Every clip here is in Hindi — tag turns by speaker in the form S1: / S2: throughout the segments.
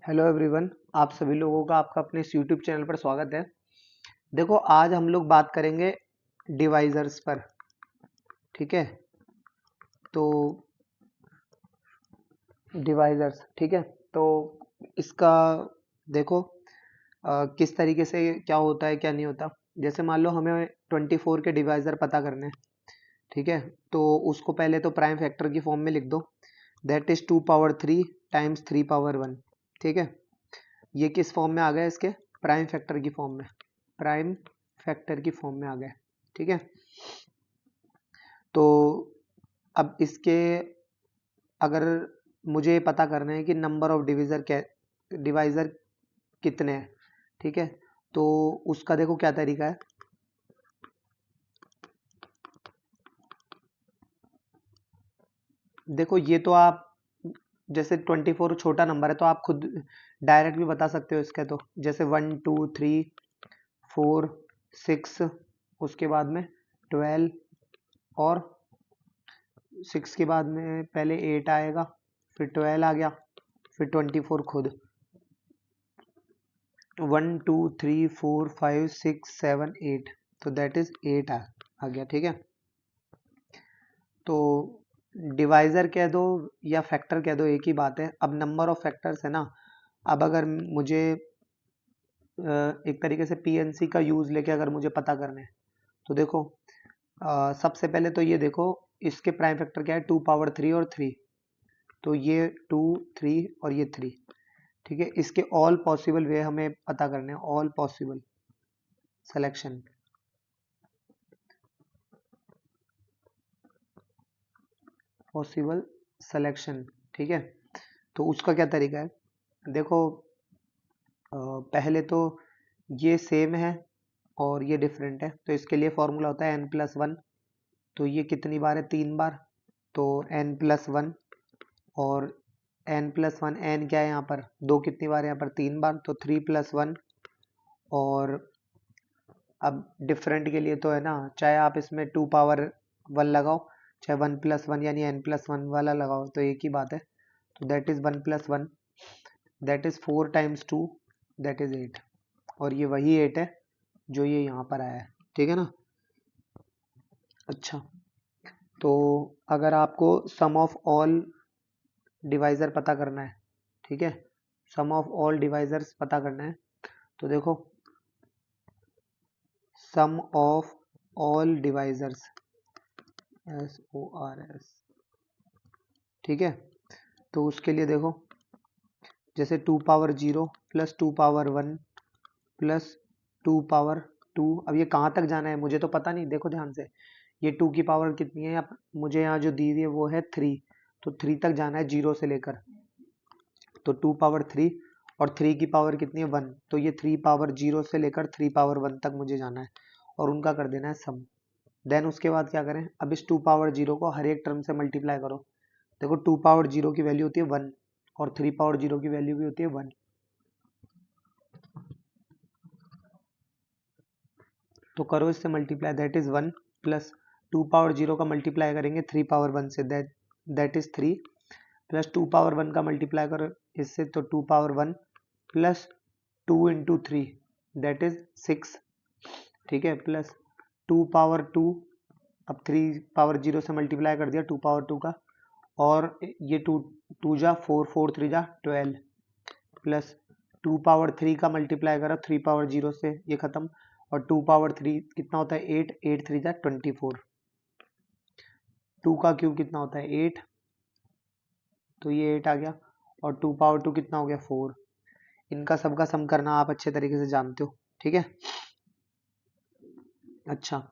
S1: Hello everyone. आप सभी लोगों का आपका अपने इस यूट्यूब चैनल पर स्वागत है। देखो, आज हम लोग बात करेंगे डिवाइजर्स पर। ठीक है, तो डिवाइजर्स, ठीक है। तो इसका देखो किस तरीके से क्या होता है क्या नहीं होता। जैसे मान लो हमें 24 के डिवाइजर पता करने हैं, ठीक है। तो उसको पहले तो प्राइम फैक्टर की फॉर्म में लिख दो, that is 2 power 3 times 3 power 1। ठीक है, ये किस फॉर्म में आ गया? इसके प्राइम फैक्टर की फॉर्म में, प्राइम फैक्टर की फॉर्म में आ गया। ठीक है, तो अब इसके अगर मुझे पता करना है कि नंबर ऑफ डिवाइजर कितने हैं, ठीक है, तो उसका देखो क्या तरीका है। देखो ये तो आप जैसे 24 छोटा नंबर है तो आप खुद डायरेक्ट भी बता सकते हो इसके। तो जैसे 1 2 3 4 6, उसके बाद में 12, और 6 के बाद में पहले 8 आएगा, फिर 12 आ गया, फिर 24 खुद। 1 2 3 4 5 6 7 8, तो दैट इज 8 आ गया। ठीक है, तो डिवाइजर कह दो या फैक्टर कह दो, एक ही बात है। अब नंबर ऑफ फैक्टर्स है ना। अब अगर मुझे एक तरीके से पीएनसी का यूज लेके अगर मुझे पता करना है, तो देखो सबसे पहले तो ये देखो, इसके प्राइम फैक्टर क्या है? 2 पावर 3 और 3। तो ये 2 3 और ये 3। ठीक है, इसके ऑल पॉसिबल वे हमें पता करने हैं, all possible selection. Possible selection, ठीक है। तो उसका क्या तरीका है? देखो पहले तो ये सेम है और ये डिफरेंट है, तो इसके लिए फॉर्मूला होता है n+1। तो ये कितनी बार है? 3 बार। तो n+1, और n+1, n क्या है यहाँ पर? 2 कितनी बार है यहाँ पर? 3 बार, तो 3+1। और अब डिफरेंट के लिए तो है ना, चाहे आप इसमें 2 पावर 1 लगाओ, चाहे 1+1 यानी n+1 वाला लगाओ, तो एक ही बात है। तो that is 1+1, that is 4 times 2, that is 8। और ये वही 8 है जो ये यहाँ पर आया है। ठीक है ना। अच्छा, तो अगर आपको सम ऑफ ऑल डिवाइजर पता करना है, ठीक है, सम ऑफ ऑल डिवाइजर्स पता करना है, तो देखो सम ऑफ ऑल डिवाइजर्स, SORS, ठीक है। तो उसके लिए देखो, जैसे 2 power 0 plus 2 power 1 plus 2 power 2। अब ये कहाँ तक जाना है मुझे तो पता नहीं, देखो ध्यान से। ये 2 की पावर कितनी है? मुझे यहाँ जो दी हुई है वो है 3। तो 3 तक जाना है 0 से लेकर। तो 2 पावर 3, और 3 की पावर कितनी है? 1। तो ये 3 पावर 0 से लेकर 3 पावर 1 तक मुझे जाना है, और उनका कर देना है सम। देन उसके बाद क्या करें? अब इस 2 पावर 0 को हर एक टर्म से मल्टीप्लाई करो। देखो 2 पावर 0 की वैल्यू होती है 1, और 3 पावर 0 की वैल्यू भी होती है 1। तो करो इससे multiply, that is 1, plus 2 power 0 का मल्टीप्लाई करेंगे 3 पावर 1 से, दैट इज 3, प्लस 2 पावर 1 का मल्टीप्लाई करो इससे, तो 2 पावर 1 प्लस 2 × 3, दैट इज 6। ठीक है, प्लस 2 पावर 2, अब 3 पावर 0 से मल्टीप्लाई कर दिया 2 पावर 2 का, और ये 2 2 जा 4, 4 3 जा 12, प्लस 2 पावर 3 का मल्टीप्लाई करा 3 पावर 0 से, ये खत्म। और 2 पावर 3 कितना होता है? 8, 8 3 जा 24। 2 का क्यूब कितना होता है? 8, तो ये 8 आ गया। और 2 पावर 2 कितना हो गया? 4। इनका सबका सम करना आप अच्छे तरीके से जानते हो, ठीक है। अच्छा,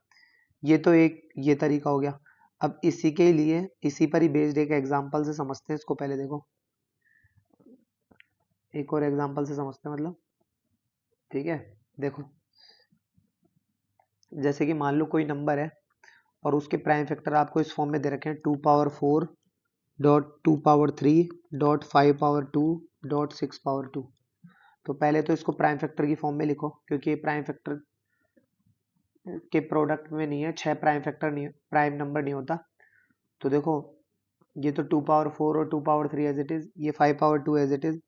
S1: ये तो एक ये तरीका हो गया। अब इसी के लिए, इसी पर ही बेस्ड एक एग्जांपल से समझते हैं इसको। पहले देखो, एक और एग्जांपल से समझते हैं, मतलब, ठीक है। देखो, जैसे कि मान लो कोई नंबर है और उसके प्राइम फैक्टर आपको इस फॉर्म में दे रखे हैं, 2 power 4 dot 2 power 3 dot 5 power 2 dot 6 power 2। तो पहले तो इसको प्राइम फैक्टर की फॉर्म में लिखो, क्योंकि ये प्राइम फैक्टर के प्रोडक्ट में नहीं है, 6 प्राइम फैक्टर नहीं, प्राइम नंबर नहीं होता। तो देखो, ये तो 2 पावर 4 और 2 पावर 3 एज इट इज, ये 5 पावर 2 एज इट इज,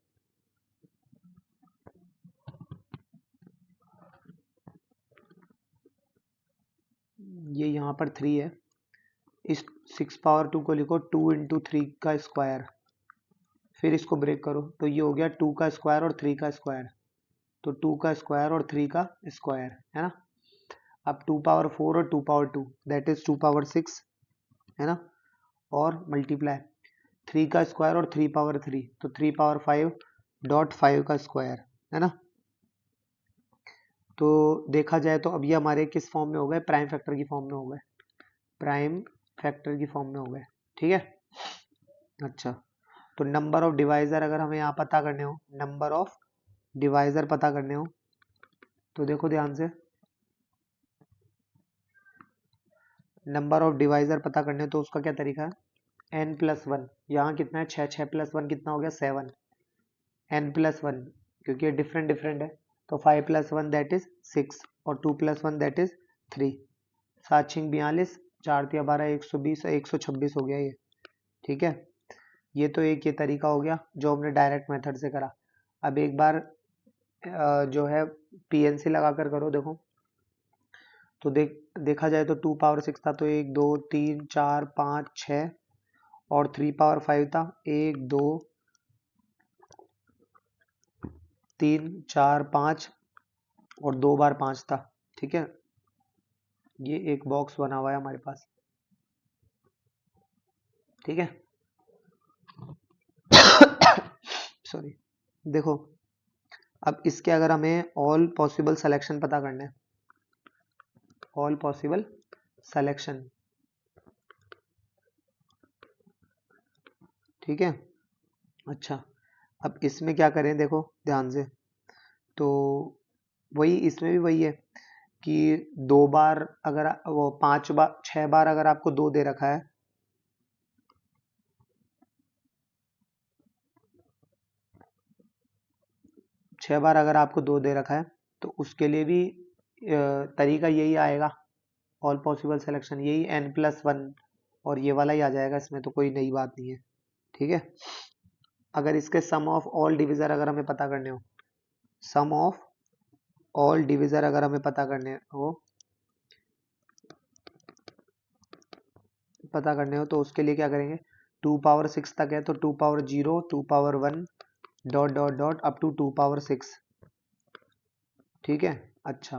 S1: ये यहाँ पर 3 है, इस 6 पावर 2 को लिखो 2 इंटू 3 का स्क्वायर, फिर इसको ब्रेक करो तो ये हो गया 2 का स्क्वायर और 3 का स्क्वायर, तो 2 का स्क्वायर और 3 का स्क्वायर है ना। अब 2 पावर 4 और 2 पावर 2 दैट इज 2 पावर 6 है ना, और मल्टीप्लाई 3 का स्क्वायर और 3 पावर 3 तो 3 पावर 5 डॉट 5 का स्क्वायर है ना। तो देखा जाए तो अब ये हमारे किस फॉर्म में हो गए, प्राइम फैक्टर की फॉर्म में हो गए, प्राइम फैक्टर की फॉर्म में हो गए, ठीक है। अच्छा, तो नंबर ऑफ डिवाइजर अगर हमें यहाँ पता करने हो, नंबर ऑफ डिवाइजर पता करने हो तो देखो ध्यान से, नंबर ऑफ डिवाइजर पता करने हो तो उसका क्या तरीका है, n+1, यहाँ कितना है 6, 6 + 1 कितना हो गया 7, n+1 क्योंकि ये डिफरेंट डिफरेंट है तो 5 + 1 दैट इज 6 और 2 + 1 दैट इज 3, 7 6 42, 4 3 12 120, 126 हो गया ये, ठीक है। ये तो एक ये तरीका हो गया जो हमने डायरेक्ट मेथड से करा। अब एक बार जो है पीएनसी लगा कर करो, देखो तो देखा जाए तो 2 पावर 6 था तो 1 2 3 4 5 6 और 3 पावर 5 था 1 2 3 4 5 और 2 बार 5 था, ठीक है। ये एक बॉक्स बना हुआ है हमारे पास, ठीक है। सॉरी, देखो अब इसके अगर हमें ऑल पॉसिबल सिलेक्शन पता करना है, ऑल पॉसिबल सिलेक्शन, ठीक है। अच्छा, अब इसमें क्या करें, देखो ध्यान से, तो वही इसमें भी वही है कि 2 बार अगर वो 5 बार 6 बार अगर आपको 2 दे रखा है, 6 बार अगर आपको 2 दे रखा है तो उसके लिए भी तरीका यही आएगा, ऑल पॉसिबल सिलेक्शन यही n+1 और ये वाला ही आ जाएगा, इसमें तो कोई नई बात नहीं है, ठीक है। अगर इसके सम ऑफ ऑल डिविजर अगर हमें पता करने हो, सम ऑफ ऑल डिविजर अगर हमें पता करने हो तो उसके लिए क्या करेंगे, 2 पावर 6 तक है तो 2 power 0 2 power 1 dot dot dot up to 2 power 6, ठीक है। अच्छा,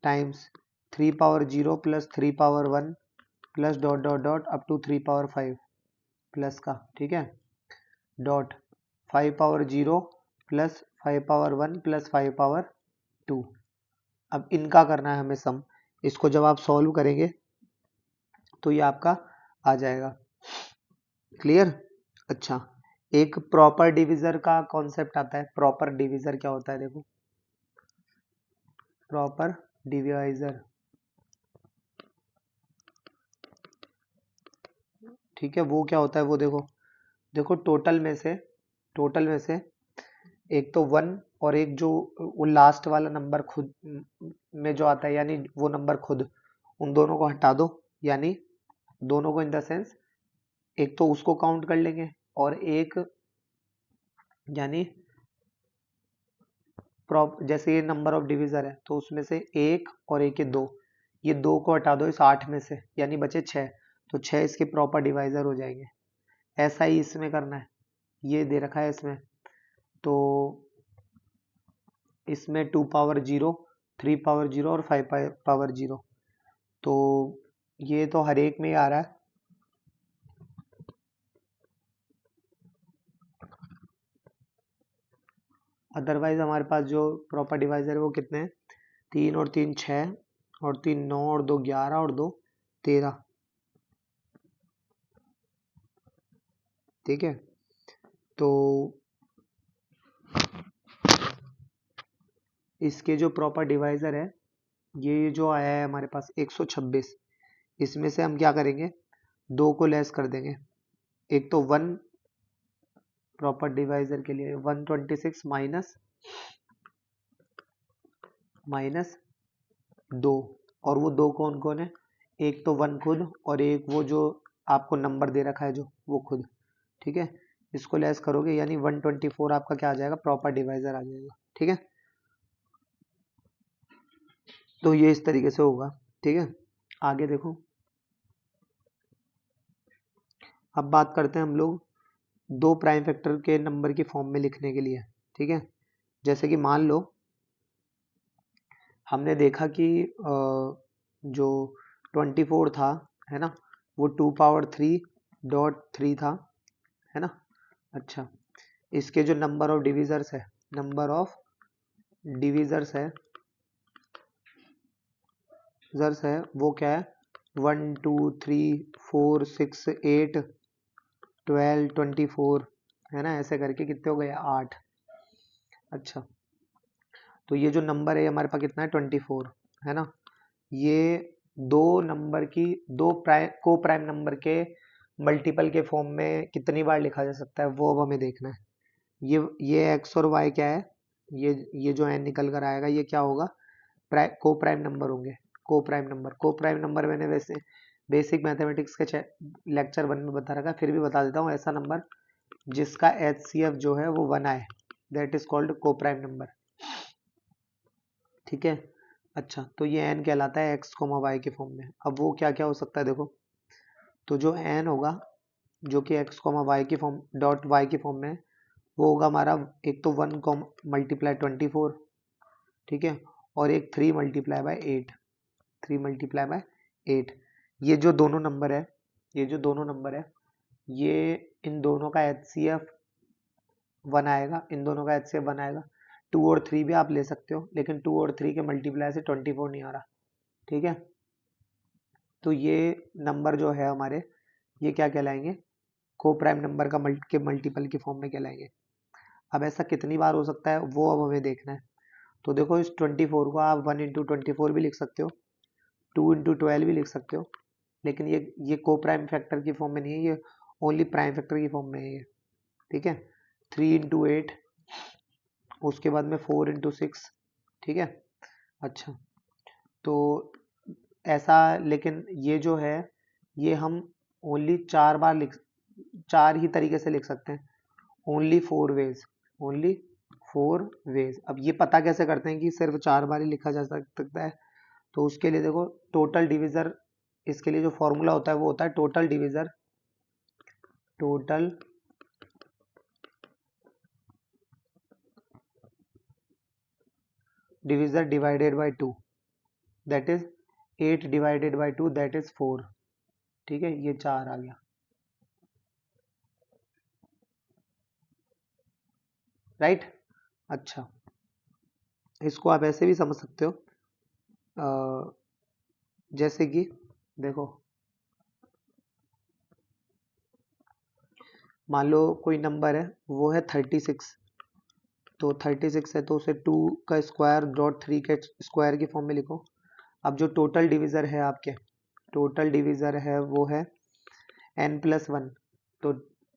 S1: times 3 power 0 plus 3 power 1 plus dot dot dot up to 3 power 5 plus का, ठीक है, dot 5 power 0 plus 5 power 1 plus 5 power 2। अब इनका करना है हमें सम, इसको जब आप सॉल्व करेंगे तो ये आपका आ जाएगा, क्लियर। अच्छा, एक प्रॉपर डिविजर का कॉन्सेप्ट आता है, प्रॉपर डिविजर क्या होता है, देखो प्रॉपर डिवाइजर, ठीक है, वो क्या होता है वो देखो, देखो टोटल में से एक तो 1 और एक जो वो लास्ट वाला नंबर खुद में जो आता है यानी वो नंबर खुद, उन दोनों को हटा दो, यानी दोनों को इन द सेंस एक तो उसको काउंट कर लेंगे और एक यानी जैसे ये नंबर ऑफ डिविजर है तो उसमें से एक और एक ये दो, ये दो को हटा दो इस 8 में से यानी बचे 6, तो 6 इसके प्रॉपर डिवाइजर हो जाएंगे। ऐसा ही इसमें करना है, ये दे रखा है इसमें, तो इसमें 2 पावर 0 3 पावर 0 और 5 पावर 0, तो ये तो हर एक में ही आ रहा है, अदरवाइज हमारे पास जो प्रॉपर डिवाइजर है वो कितने हैं, 3 और 3 6 और 3 9 और 2 11 और 2 13, ठीक है। तो इसके जो प्रॉपर डिवाइजर है ये जो आया है हमारे पास 126, इसमें से हम क्या करेंगे, 2 को लेस कर देंगे, एक तो 1 प्रॉपर डिवाइजर के लिए 126 माइनस 2, और वो 2 कौन कौन है, एक तो 1 खुद और एक वो जो आपको नंबर दे रखा है जो वो खुद, ठीक है। इसको लेस करोगे यानी 124 आपका क्या आ जाएगा, प्रॉपर डिवाइजर आ जाएगा, ठीक है। तो ये इस तरीके से होगा, ठीक है। आगे देखो, अब बात करते हैं हम लोग दो प्राइम फैक्टर के नंबर की फॉर्म में लिखने के लिए। ठीक है, जैसे कि मान लो हमने देखा कि जो 24 था, है ना, वो 2 पावर 3 डॉट 3 था, है ना। अच्छा, इसके जो नंबर ऑफ डिविजर्स है, नंबर ऑफ डिविजर्स है वो क्या है, 1 2 3 4 6 8 12 24, है ना, ऐसे करके कितने हो गए, 8। अच्छा, तो ये जो नंबर है हमारे पास कितना है, 24, है ना। ये दो नंबर की, दो को प्राइम नंबर के मल्टीपल के फॉर्म में कितनी बार लिखा जा सकता है, वो अब हमें देखना है। ये एक्स और वाई क्या है, ये जो एन निकल कर आएगा, ये क्या होगा, को प्राइम नंबर होंगे। को प्राइम नंबर मैंने वैसे बेसिक मैथमेटिक्स के लेक्चर 1 में बता रखा है, फिर भी बता देता हूँ। ऐसा नंबर जिसका HCF जो है वो 1 आए, दैट इज कॉल्ड को प्राइम नंबर। ठीक है, अच्छा, तो ये n कहलाता है x, y के फॉर्म में। अब वो क्या क्या हो सकता है देखो, तो जो n होगा जो कि x, y की फॉर्म डॉट y की फॉर्म में है, वो होगा हमारा एक तो 1 मल्टीप्लाई 24, ठीक है, और एक 3 मल्टीप्लाई बाय 8, 3 मल्टीप्लाई बाय 8। ये जो दोनों नंबर है, ये इन दोनों का HCF 1 आएगा, इन दोनों का HCF 1 आएगा। 2 और 3 भी आप ले सकते हो, लेकिन 2 और 3 के मल्टीप्लाई से 24 नहीं आ रहा। ठीक है, तो ये नंबर जो है हमारे, ये क्या कहलाएंगे, को प्राइम नंबर का के मल्टीपल की फॉर्म में कहलाएंगे। अब ऐसा कितनी बार हो सकता है वो अब हमें देखना है। तो देखो, इस 24 को आप 1 इंटू 24 भी लिख सकते हो, 2 इंटू 12 भी लिख सकते हो, लेकिन ये को प्राइम फैक्टर की फॉर्म में नहीं है, ये ओनली प्राइम फैक्टर की फॉर्म में है ये। ठीक है, 3 इंटू 8, उसके बाद में 4 इंटू 6। ठीक है, अच्छा, तो ऐसा, लेकिन ये जो है ये हम ओनली 4 ही तरीके से लिख सकते हैं, ओनली 4 वेज, ओनली 4 वेज। अब ये पता कैसे करते हैं कि सिर्फ 4 बार ही लिखा जा सकता है, तो उसके लिए देखो, टोटल डिविजर, इसके लिए जो फॉर्मूला होता है वो होता है total divisor, total divisor divided by 2, that is 8 divided by 2, that is 4। ठीक है, ये 4 आ गया, राइट। अच्छा, इसको आप ऐसे भी समझ सकते हो, जैसे कि देखो, मान लो कोई नंबर है, वो है 36, तो 36 है तो उसे 2 का स्क्वायर डॉट 3 के स्क्वायर की फॉर्म में लिखो। अब जो टोटल डिविजर है आपके, टोटल डिविजर है वो है n+1, तो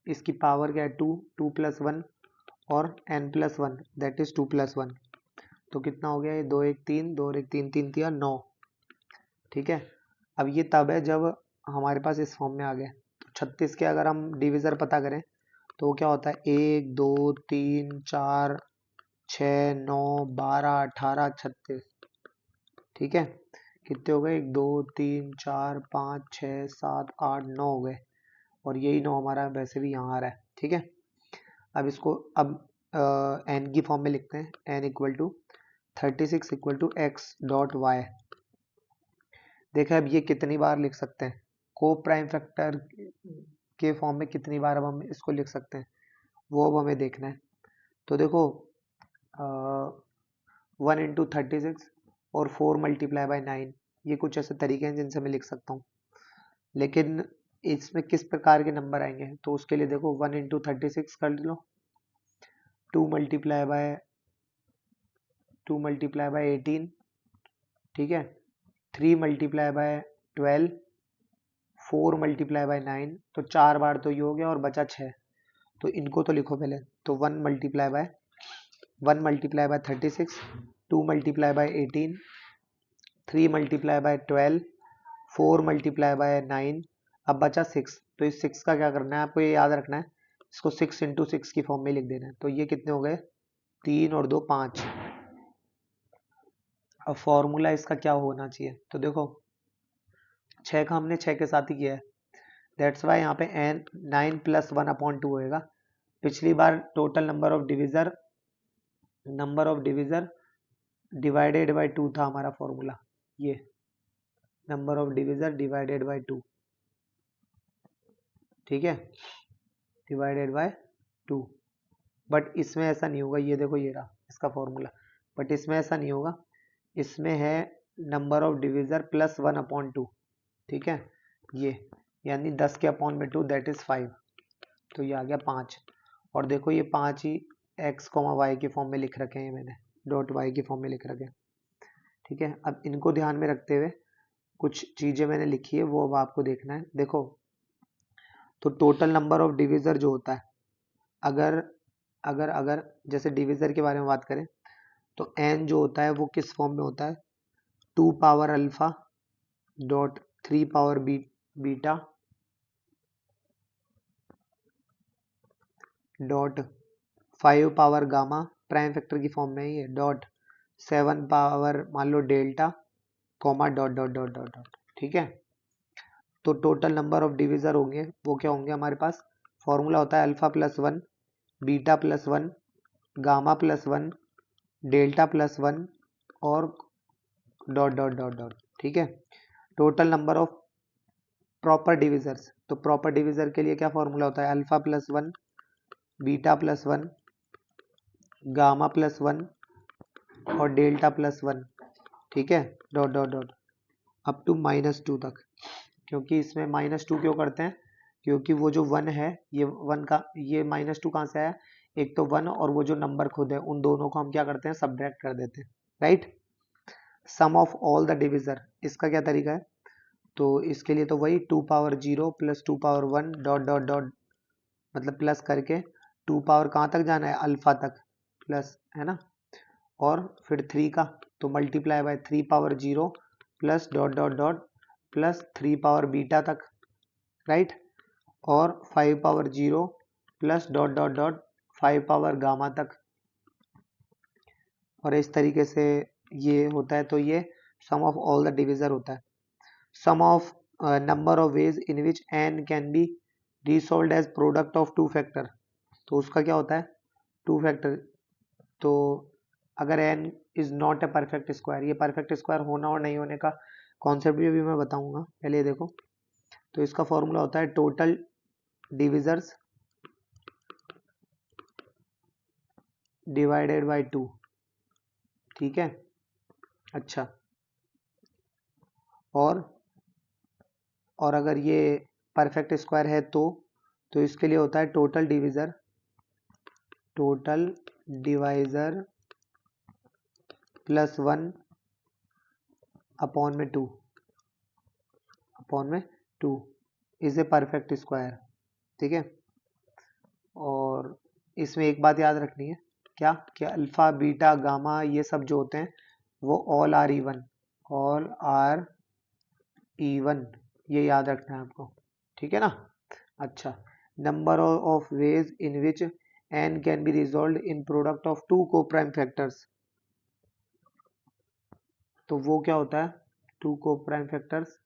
S1: इसकी पावर क्या है, 2 और n+1, दैट इज 2+1, तो कितना हो गया, ये 2 1 3, 2 और 1 3, 3 3 9। ठीक है, अब ये तब है जब हमारे पास इस फॉर्म में आ गए। तो 36 के अगर हम डिविजर पता करें तो क्या होता है, 1 2 3 4 6 9 12 18 36। ठीक है, कितने हो गए, 1 2 3 4 5 6 7 8 9 हो गए, और यही 9 हमारा वैसे भी यहाँ आ रहा है। ठीक है, अब इसको अब n की फॉर्म में लिखते हैं, n equal to 36 equal to x dot y. देखें, अब ये कितनी बार लिख सकते हैं, को प्राइम फैक्टर के फॉर्म में कितनी बार अब हम इसको लिख सकते हैं, वो अब हमें देखना है। तो देखो, 1 इंटू 36 और 4 मल्टीप्लाई बाई 9, ये कुछ ऐसे तरीके हैं जिनसे मैं लिख सकता हूँ, लेकिन इसमें किस प्रकार के नंबर आएंगे, तो उसके लिए देखो, 1 इंटू 36 कर लो, 2 मल्टीप्लाई बाय 18, ठीक है, 3 मल्टीप्लाई बाय 12, 4 मल्टीप्लाई बाय 9, तो 4 बार तो ये हो गया और बचा 6, तो इनको तो लिखो पहले। तो 1 multiply by 36, 2 multiply by 18, 3 multiply by 12, 4 multiply by 9, अब बचा 6, तो इस 6 का क्या करना है आपको, ये याद रखना है, इसको 6 इंटू 6 की फॉर्म में लिख देना है। तो ये कितने हो गए, 3 और 2 5। अब फॉर्मूला इसका क्या होना चाहिए, तो देखो, 6 का हमने 6 के साथ ही किया है, दैट्स वाई यहाँ पे n 9 + 1/2 होएगा। पिछली बार total number of divisor divided by 2 था हमारा फॉर्मूला, ये number of divisor divided by 2, ठीक है, डिवाइडेड बाय 2। बट इसमें ऐसा नहीं होगा, ये देखो ये रहा इसका फॉर्मूला, बट इसमें ऐसा नहीं होगा, इसमें है नंबर ऑफ डिविजर प्लस 1/2, ठीक है, ये यानी 10 के अपॉन में 2 दैट इज 5, तो ये आ गया 5। और देखो ये 5 ही x, y के फॉर्म में लिख रखे हैं मैंने, डॉट y के फॉर्म में लिख रखे हैं, ठीक है। अब इनको ध्यान में रखते हुए कुछ चीजें मैंने लिखी है, वो अब आपको देखना है। देखो तो टोटल नंबर ऑफ डिविजर जो होता है, अगर अगर अगर जैसे डिविजर के बारे में बात करें तो n जो होता है वो किस फॉर्म में होता है, 2 power alpha dot 3 power beta dot 5 power gamma, prime factor की फॉर्म में ही है, डॉट 7 पावर मान लो delta, comma dot dot dot dot dot, ठीक है। तो टोटल नंबर ऑफ डिविजर होंगे वो क्या होंगे, हमारे पास फॉर्मूला होता है alpha plus 1, beta plus 1, gamma plus 1, delta plus 1 और डॉट डॉट डॉट डॉट, ठीक है। Total number of proper divisors, तो प्रॉपर डिविजर के लिए क्या फॉर्मूला होता है, alpha plus 1, beta plus 1, gamma plus 1 और डेल्टा प्लस 1, ठीक है, dot dot dot up to -2 तक। क्योंकि इसमें -2 क्यों करते हैं, क्योंकि वो जो 1 है, ये 1 का ये -2 कहाँ से आया, एक तो 1 और वो जो नंबर खुद है, उन दोनों को हम क्या करते हैं, सब्ट्रैक्ट कर देते हैं, right. Sum of all the divisor, इसका क्या तरीका है, तो इसके लिए तो वही 2 power 0 plus 2 power 1 dot dot dot, मतलब प्लस करके 2 पावर कहाँ तक जाना है, अल्फा तक, प्लस है ना, और फिर 3 का तो multiply by 3 power 0 plus dot dot dot plus 3 power beta तक, राइट, और 5 power 0 plus dot dot dot 5 power gamma तक, और इस तरीके से ये होता है। तो ये sum of all the divisor होता है। Sum of number of ways in which n can be resolved as product of two factor, तो उसका क्या होता है, टू फैक्टर। तो अगर n is not a perfect square, ये परफेक्ट स्क्वायर होना और नहीं होने का कॉन्सेप्ट भी मैं बताऊंगा, पहले देखो। तो इसका फॉर्मूला होता है टोटल डिविजर्स डिवाइडेड बाय 2, ठीक है। अच्छा, और अगर ये परफेक्ट स्क्वायर है तो इसके लिए होता है टोटल डिवाइजर प्लस 1 अपॉन में 2 इज ए परफेक्ट स्क्वायर, ठीक है। और इसमें एक बात याद रखनी है, क्या कि अल्फा बीटा गामा ये सब जो होते हैं वो ऑल आर इवन, ये याद रखना है आपको, ठीक है ना। अच्छा, number of ways in which n can be resolve in product of 2 co-prime factors, तो वो क्या होता है, 2 को-प्राइम फैक्टर्स,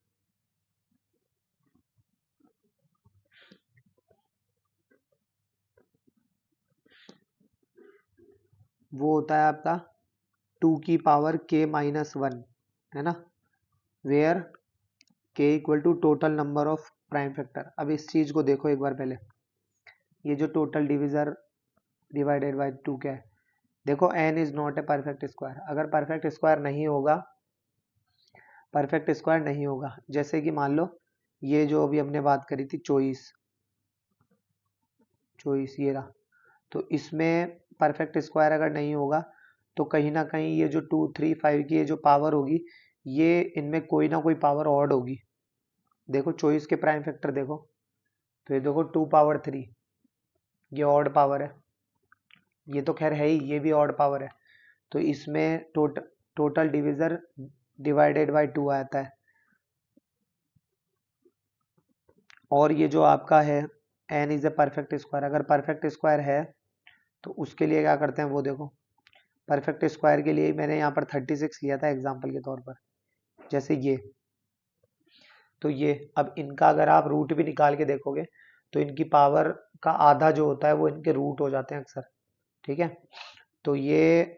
S1: वो होता है आपका 2 की पावर k-1, है ना, where k equal to total number of prime factor. अब इस चीज को देखो एक बार पहले, ये जो टोटल डिविजर डिवाइडेड बाय 2 क्या है, देखो n is not a perfect square, अगर परफेक्ट स्क्वायर नहीं होगा, जैसे कि मान लो ये जो अभी हमने बात करी थी चॉइस ये रहा, तो इसमें परफेक्ट स्क्वायर अगर नहीं होगा तो कहीं ना कहीं ये जो 2 3 5 की ये जो पावर होगी, ये इनमें कोई ना कोई पावर ऑड होगी। देखो चॉइस के प्राइम फैक्टर देखो, तो ये देखो 2 पावर 3, ये ऑड पावर है, ये तो खैर है ही, ये भी ऑड पावर है, तो इसमें टोटल डिविजर डिवाइडेड बाय 2 आता है। और ये जो आपका है n is a perfect square, अगर परफेक्ट स्क्वायर है तो उसके लिए क्या करते हैं वो देखो, परफेक्ट स्क्वायर के लिए मैंने यहाँ पर 36 लिया था एग्जांपल के तौर पर, जैसे ये तो ये अब इनका अगर आप रूट भी निकाल के देखोगे तो इनकी पावर का आधा जो होता है वो इनके रूट हो जाते हैं अक्सर, ठीक है। तो ये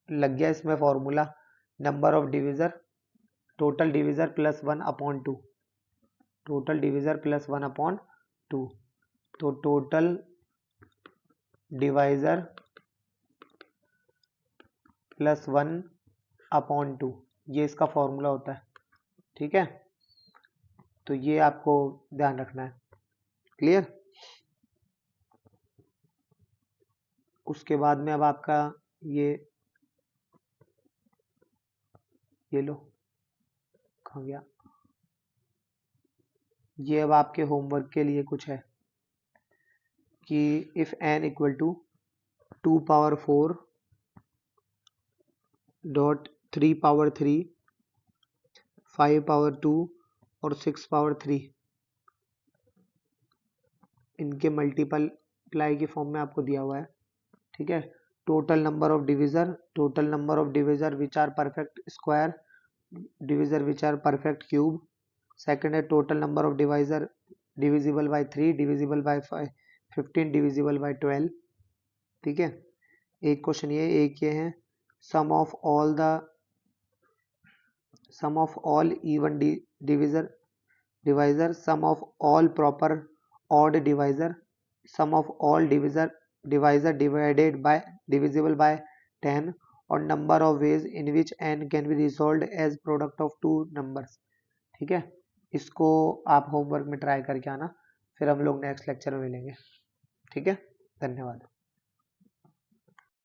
S1: लग गया इसमें formula, number of divisor, total divisor plus 1/2, total divisor plus 1/2, तो टोटल डिवाइजर प्लस 1/2, ये इसका फॉर्मूला होता है, ठीक है। तो ये आपको ध्यान रखना है, क्लियर। उसके बाद में अब आपका ये लो कहाँ गया, ये अब आपके होमवर्क के लिए कुछ है कि if n equal to 2^4 dot 3^3 5^2 और 6^3 इनके मल्टीप्लाई की फॉर्म में आपको दिया हुआ है, ठीक है। Total number of divisor which are perfect square, divisor which are perfect cube. Second है total number of divisor divisible by 3, divisible by 15, divisible by 12, ठीक है। एक क्वेश्चन ये, एक ये है sum of all even divisor, sum of all proper odd divisor, sum of all divisor divided by divisible by 10, और number of ways in which n can be resolved as product of two numbers, ठीक है। इसको आप होमवर्क में ट्राई करके आना, फिर हम लोग नेक्स्ट लेक्चर में मिलेंगे, ठीक है। धन्यवाद।